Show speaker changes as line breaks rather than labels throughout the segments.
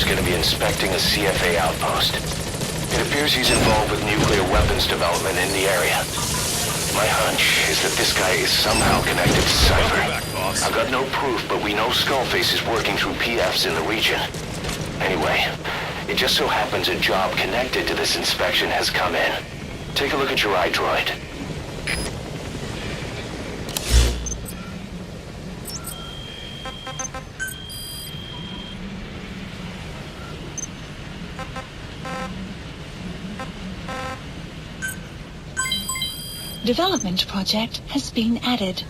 going to be inspecting a CFA outpost. It appears he's involved with nuclear weapons development in the area. My hunch is that this guy is somehow connected to Cypher. I've got no proof, but we know Skullface is working through PFs in the region. Anyway, it just so happens a job connected to this inspection has come in. Take a look at your iDroid.
Development project has been added.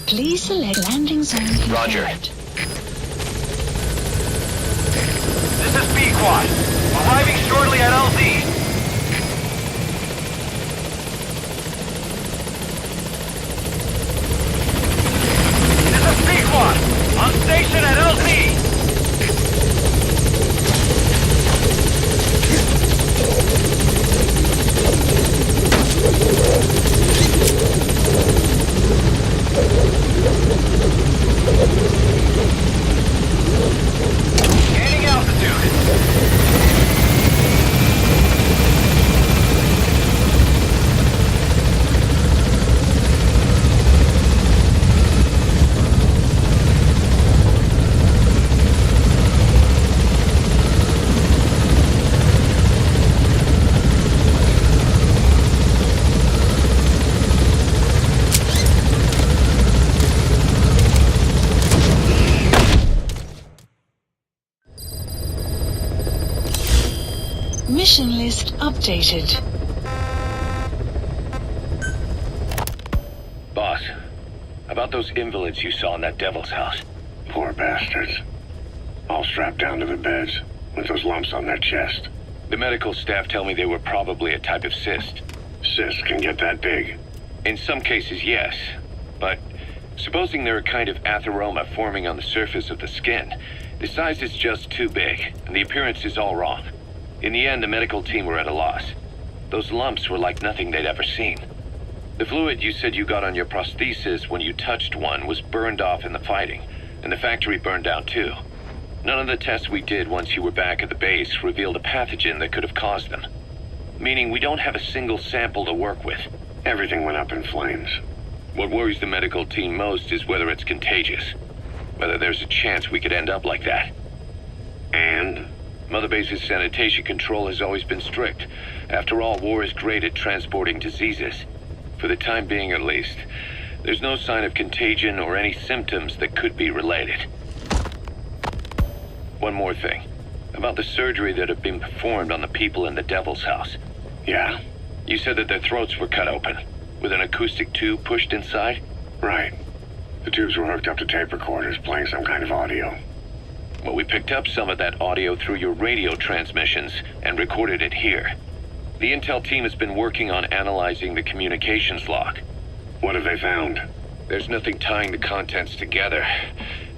Please select landing zone.
Roger.
This is B-Quad. Arriving shortly at LZ. This is B-Quad. On station at LZ. Gaining altitude.
Mission list updated.
Boss, about those invalids you saw in that devil's house.
Poor bastards. All strapped down to the beds, with those lumps on their chest.
The medical staff tell me they were probably a type of cyst.
Cysts can get that big.
In some cases, yes. But supposing they're a kind of atheroma forming on the surface of the skin, the size is just too big, and the appearance is all wrong. In the end, the medical team were at a loss. Those lumps were like nothing they'd ever seen. The fluid you said you got on your prosthesis when you touched one was burned off in the fighting, and the factory burned down too. None of the tests we did once you were back at the base revealed a pathogen that could have caused them. Meaning we don't have a single sample to work with.
Everything went up in flames.
What worries the medical team most is whether it's contagious. Whether there's a chance we could end up like that.
And?
Mother Base's sanitation control has always been strict. After all, war is great at transporting diseases. For the time being, at least, there's no sign of contagion or any symptoms that could be related. One more thing. About the surgery that had been performed on the people in the Devil's House.
Yeah?
You said that their throats were cut open, with an acoustic tube pushed inside?
Right. The tubes were hooked up to tape recorders playing some kind of audio.
Well, we picked up some of that audio through your radio transmissions and recorded it here. The intel team has been working on analyzing the communications log.
What have they found?
There's nothing tying the contents together.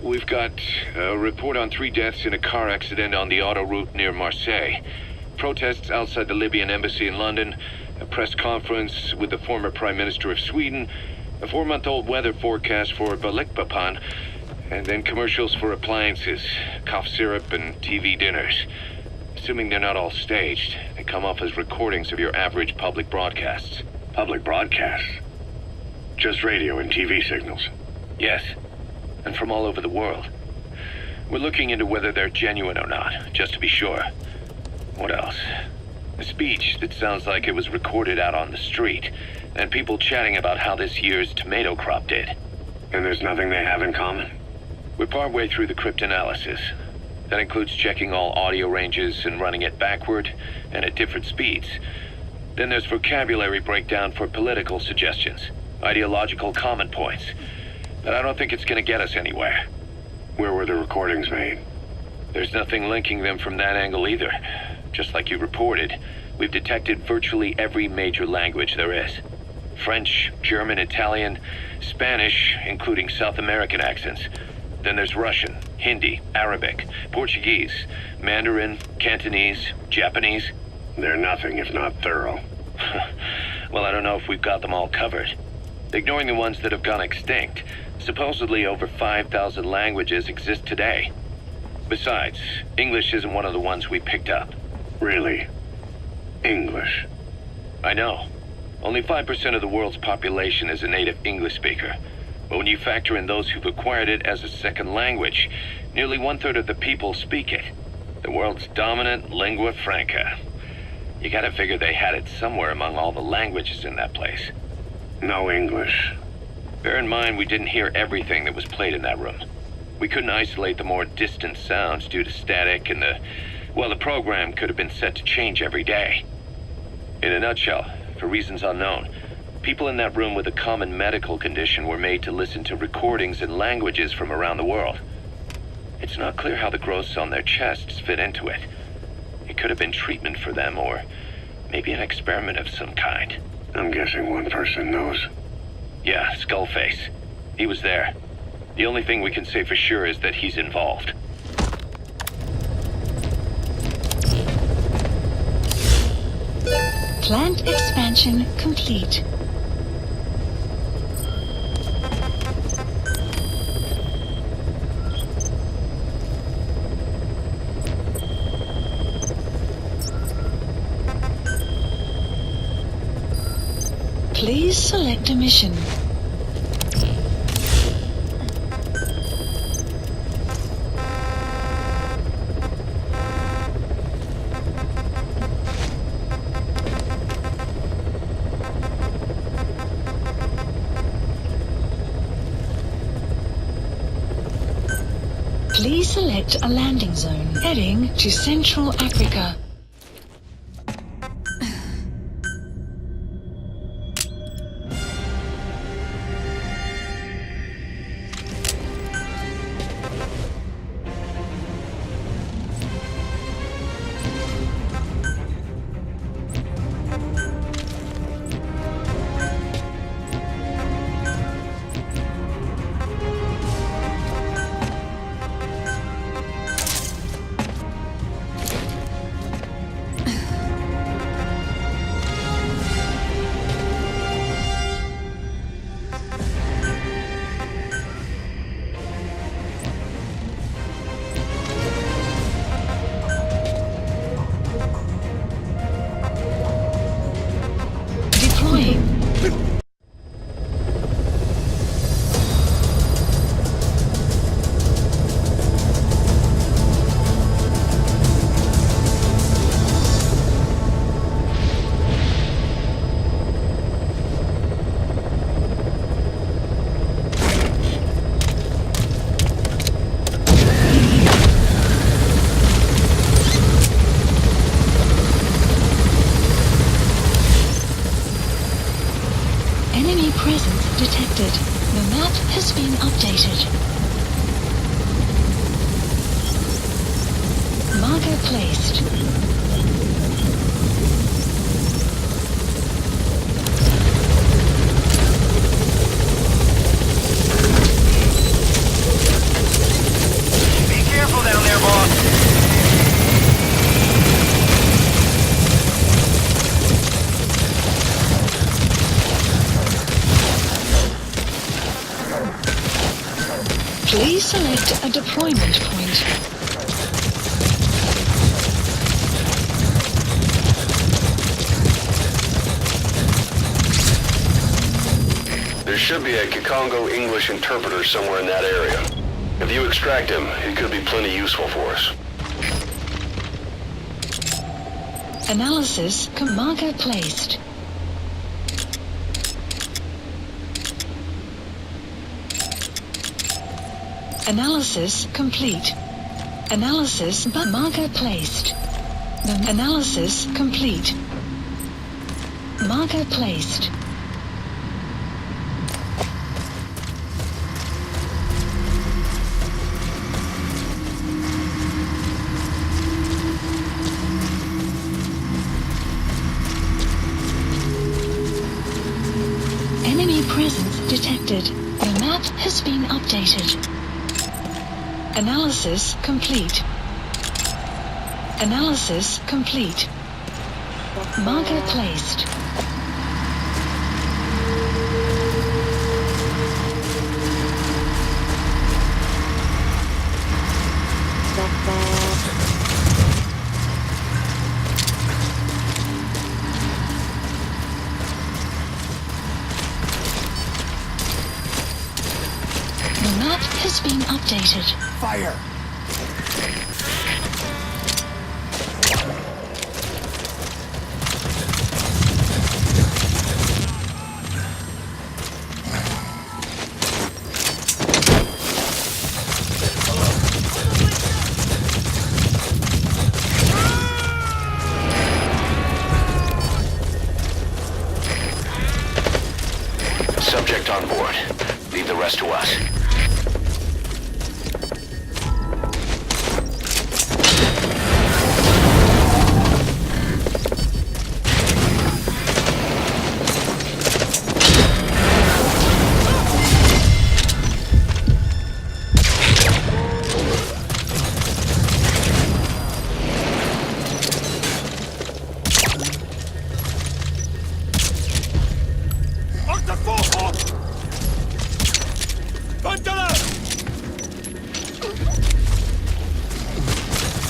We've got a report on 3 deaths in a car accident on the autoroute near Marseille, protests outside the Libyan embassy in London, a press conference with the former Prime Minister of Sweden, a 4-month-old weather forecast for Balikpapan, and then commercials for appliances, cough syrup, and TV dinners. Assuming they're not all staged, they come off as recordings of your average public broadcasts.
Public broadcasts? Just radio and TV signals?
Yes, and from all over the world. We're looking into whether they're genuine or not, just to be sure. What else? A speech that sounds like it was recorded out on the street, and people chatting about how this year's tomato crop did.
And there's nothing they have in common?
We're partway through the cryptanalysis. That includes checking all audio ranges and running it backward and at different speeds. Then there's vocabulary breakdown for political suggestions, ideological comment points. But I don't think it's going to get us anywhere.
Where were the recordings made?
There's nothing linking them from that angle either. Just like you reported, we've detected virtually every major language there is. French, German, Italian, Spanish, including South American accents. Then there's Russian, Hindi, Arabic, Portuguese, Mandarin, Cantonese, Japanese.
They're nothing if not thorough.
Well, I don't know if we've got them all covered. Ignoring the ones that have gone extinct, supposedly over 5,000 languages exist today. Besides, English isn't one of the ones we picked up.
Really? English?
I know. Only 5% of the world's population is a native English speaker. But when you factor in those who've acquired it as a second language, nearly 1/3 of the people speak it. The world's dominant lingua franca. You gotta figure they had it somewhere among all the languages in that place.
No English.
Bear in mind, we didn't hear everything that was played in that room. We couldn't isolate the more distant sounds due to static, and the program could have been set to change every day. In a nutshell, for reasons unknown, people in that room with a common medical condition were made to listen to recordings in languages from around the world. It's not clear how the growths on their chests fit into it. It could have been treatment for them, or maybe an experiment of some kind.
I'm guessing one person knows.
Yeah, Skullface. He was there. The only thing we can say for sure is that he's involved.
Plant expansion complete. Please select a mission. Please select a landing zone heading to Central Africa. Detected. The map has been updated. Marker placed.
Be careful down there, boss.
Please select a deployment point.
There should be a Kikongo English interpreter somewhere in that area. If you extract him, he could be plenty useful for us.
Analysis. Marker placed. Analysis complete. Analysis. Marker placed. Analysis complete. Marker placed. Enemy presence detected. The map has been updated. Analysis complete. Analysis complete. Marker placed. The map has been updated.
Fire!
Subject on board. Leave the rest to us.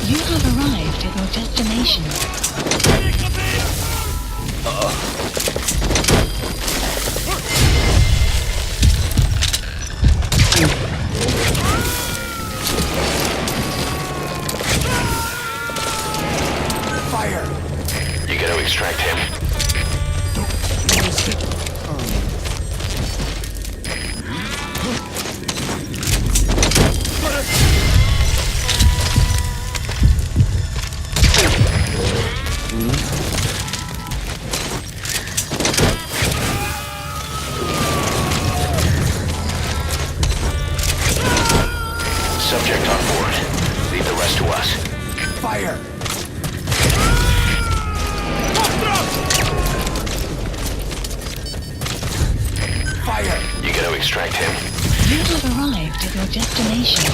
You have arrived at your destination.
Fire!
You gotta extract him. Subject on board. Leave the rest to us.
Fire! Fire!
You gotta extract him.
You have arrived at your destination.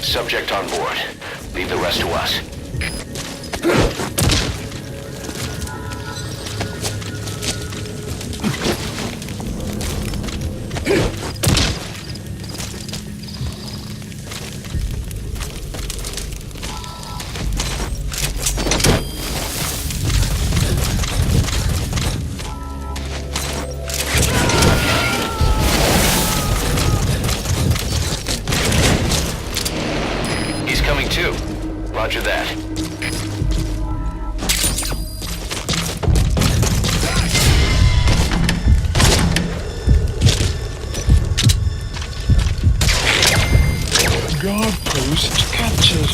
Subject on board. Leave the rest to us. He's coming too. Roger that.
Guard post captured.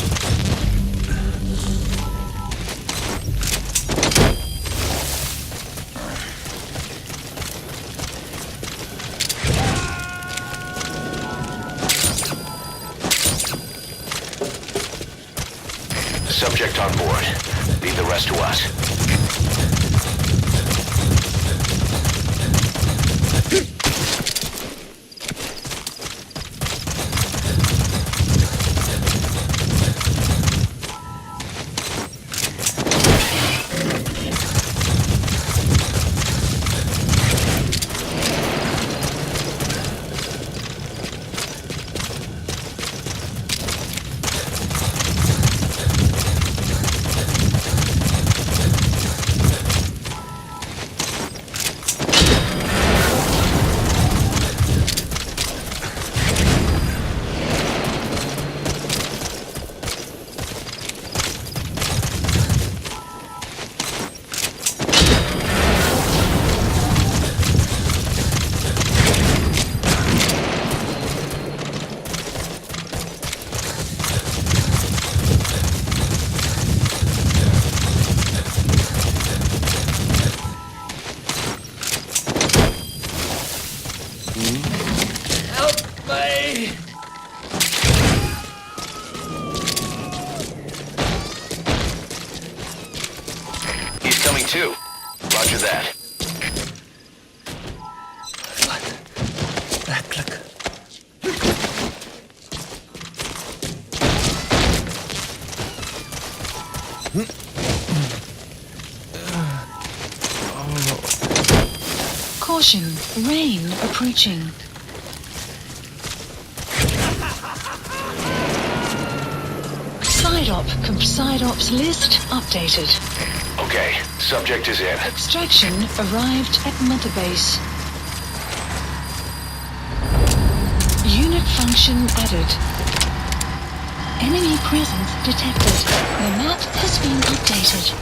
Subject on board. Leave the rest to us. 2. Roger that.
Werkelijk.
Caution, rain approaching. Side ops list updated.
Okay, subject is in.
Extraction arrived at Mother Base. Unit function added. Enemy presence detected. The map has been updated.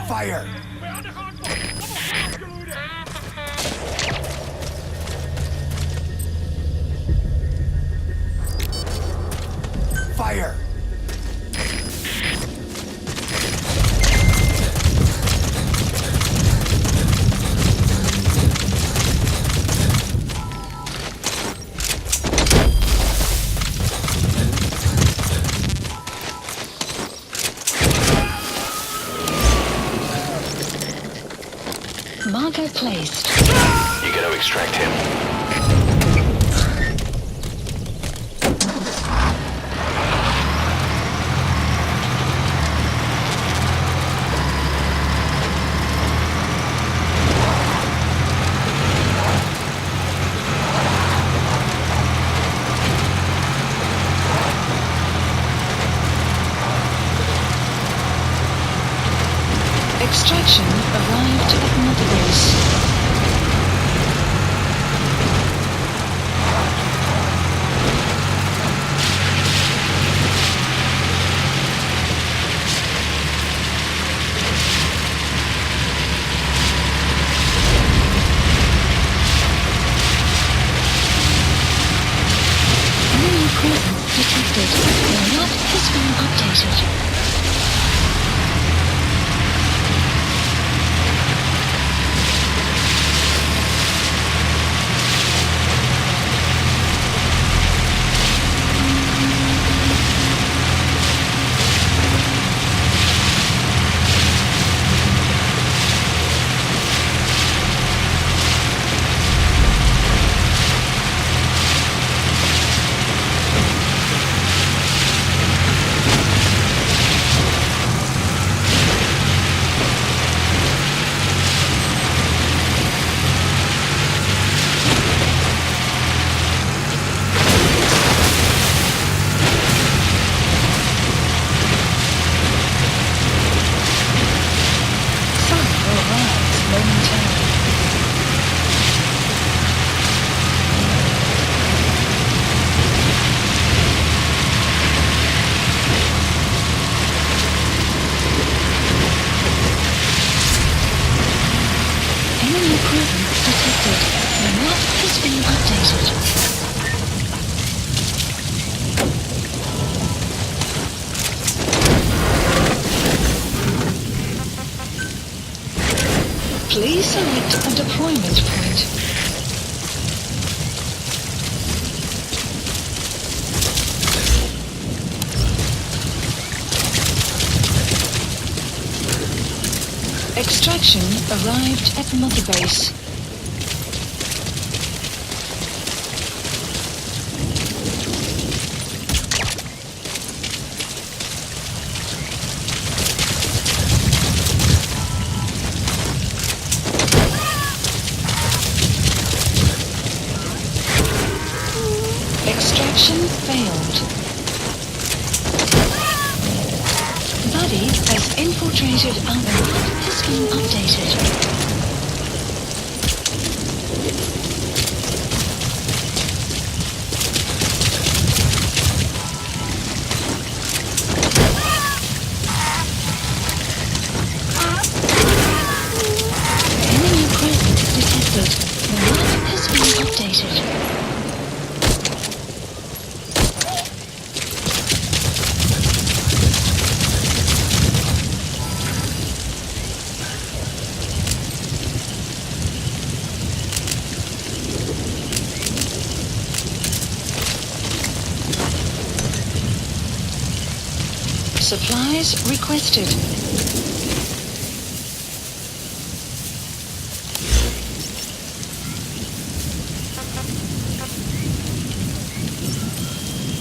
Fire! Fire!
Marker placed.
You gotta extract him.
Extraction arrived at Mother Base. Enemy presence detected. The map has been updated. Please select a deployment point. Extraction arrived at Mother Base. Extraction failed. Buddy has infiltrated our map has been updated. Enemy presence detected. The map has been updated. Supplies requested.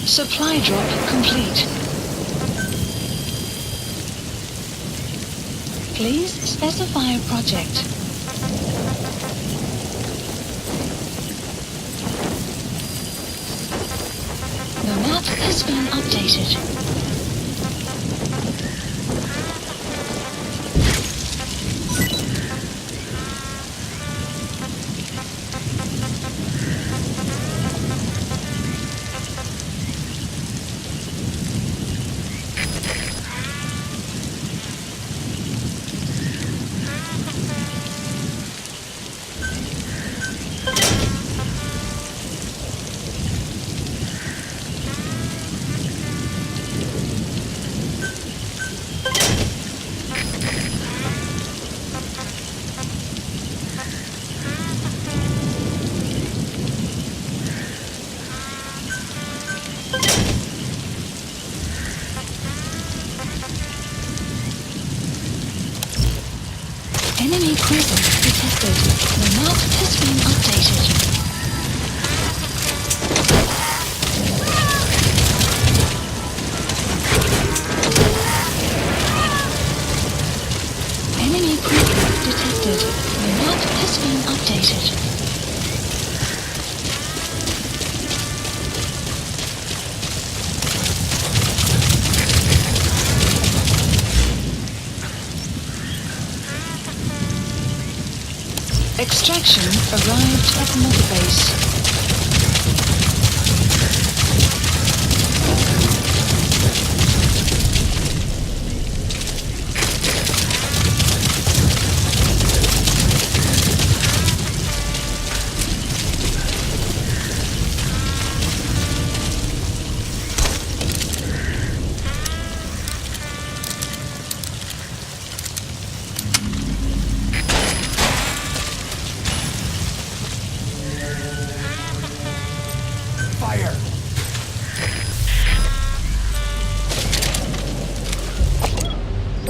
Supply drop complete. Please specify a project. The map has been updated. Enemy presence detected. The map has been updated. Enemy presence detected. The map has been updated. Extraction arrived at Mother Base.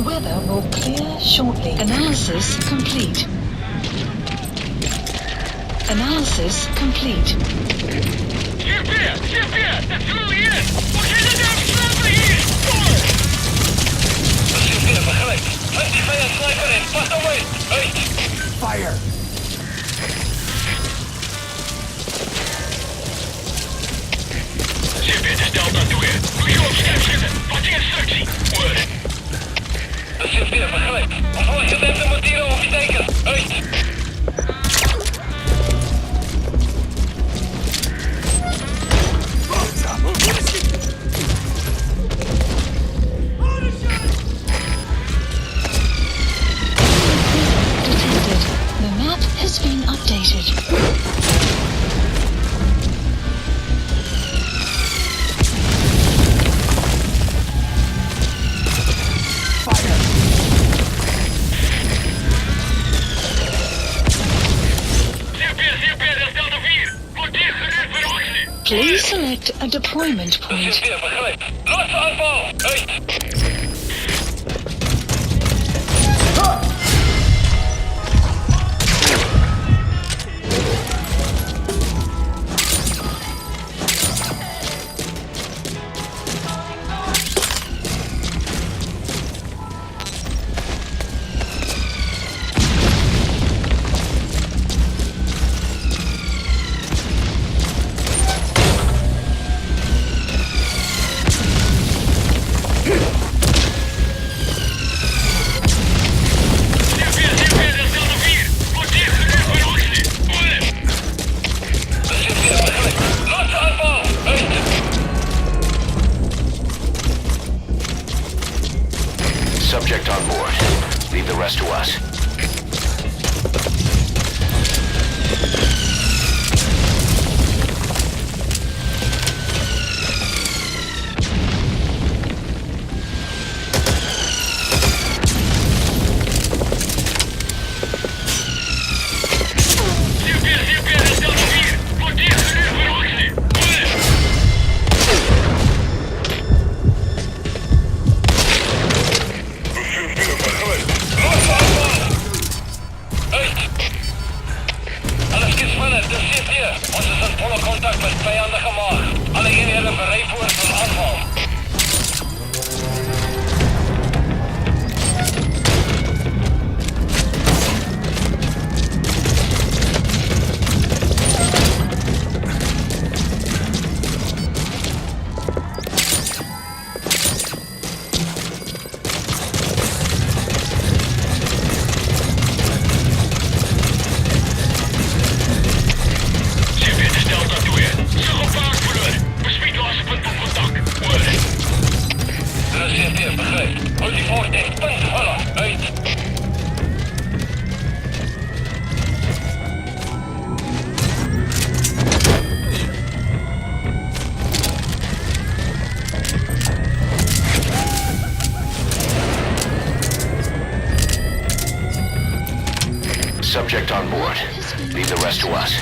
Weather will clear shortly. Analysis complete. Analysis complete.
Fire!
Please select a deployment point.
Subject on board. Leave the rest to us.
omhoog. Alle eenheden bereid voor een aanval.
Subject on board. Leave the rest to us.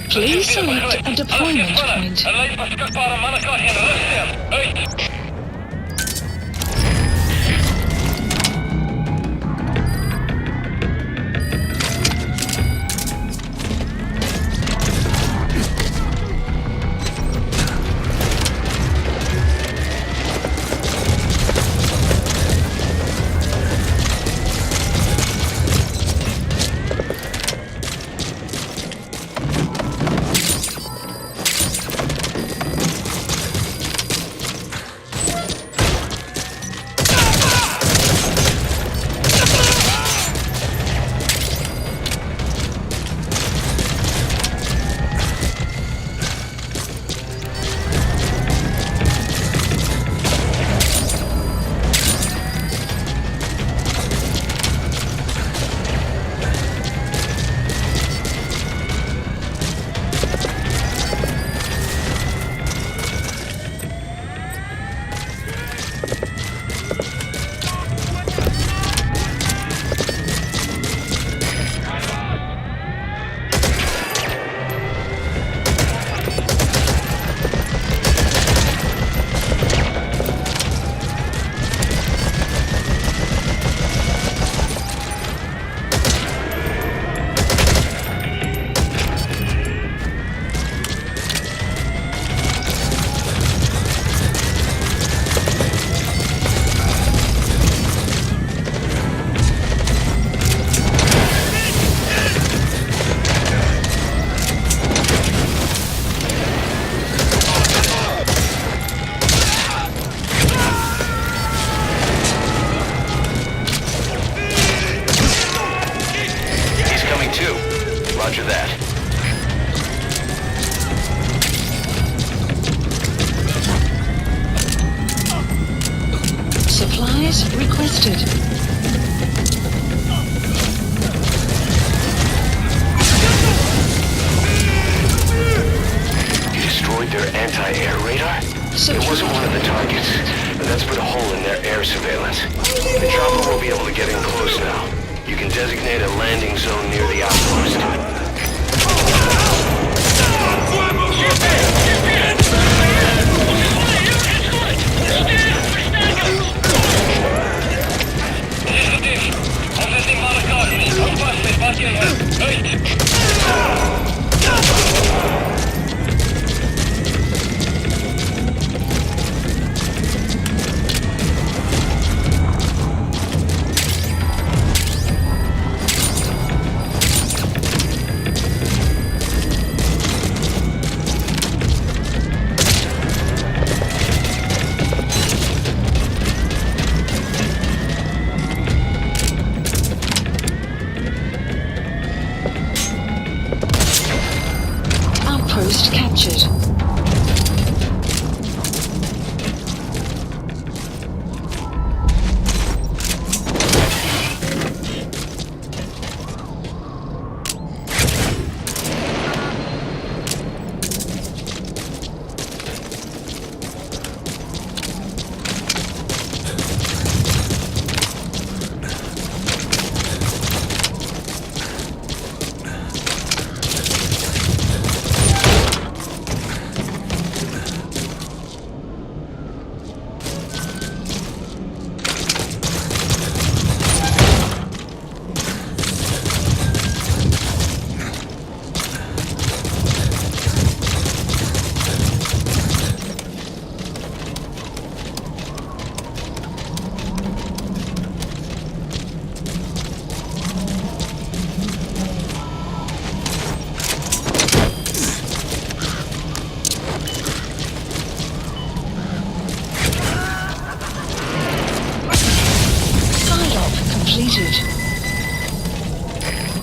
Please select a deployment point.
Alleen beschikbare mannekracht in rust. Uit.
Roger that.
Supplies requested.
You destroyed their anti-air radar? It wasn't one of the targets. That's put a hole in their air surveillance. The chopper will be able to get in close now. You can designate a landing zone near the outpost.
Outpost captured.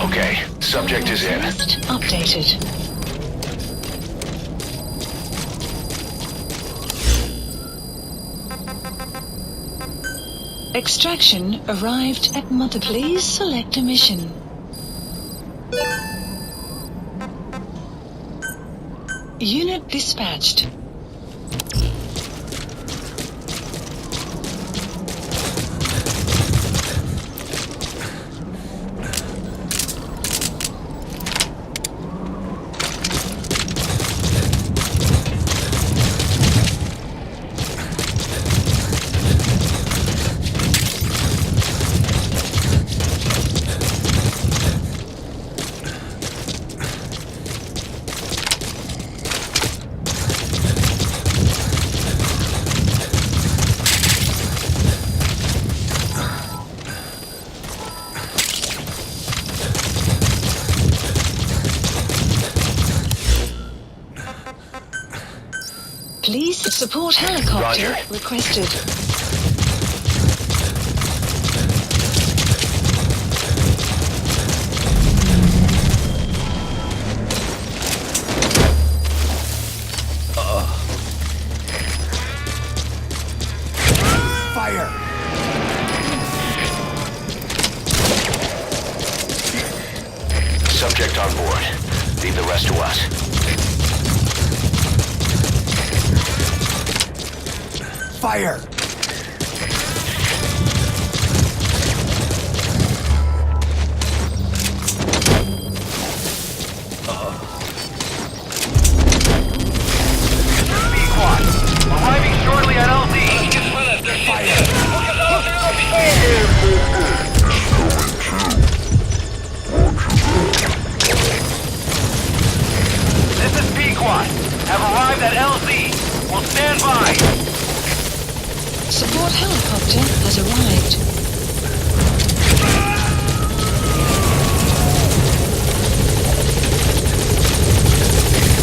Okay, subject is in.
Updated. Extraction arrived at Mother. Please select a mission. Unit dispatched. Please support helicopter
Roger.
requested.
Fire!
Subject on board. Leave the rest to us.
Fire!
Squad, arriving shortly at LZ. This is P-Quad. Have arrived at LZ. We'll stand by.
Support helicopter has arrived.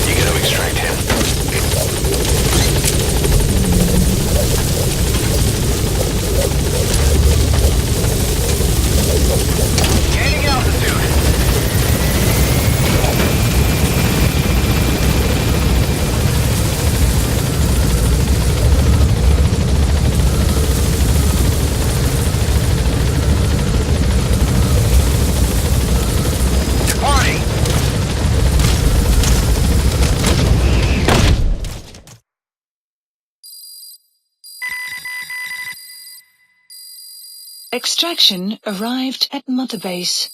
You gotta extract him.
Gaining altitude. Departing.
Extraction arrived at Mother Base.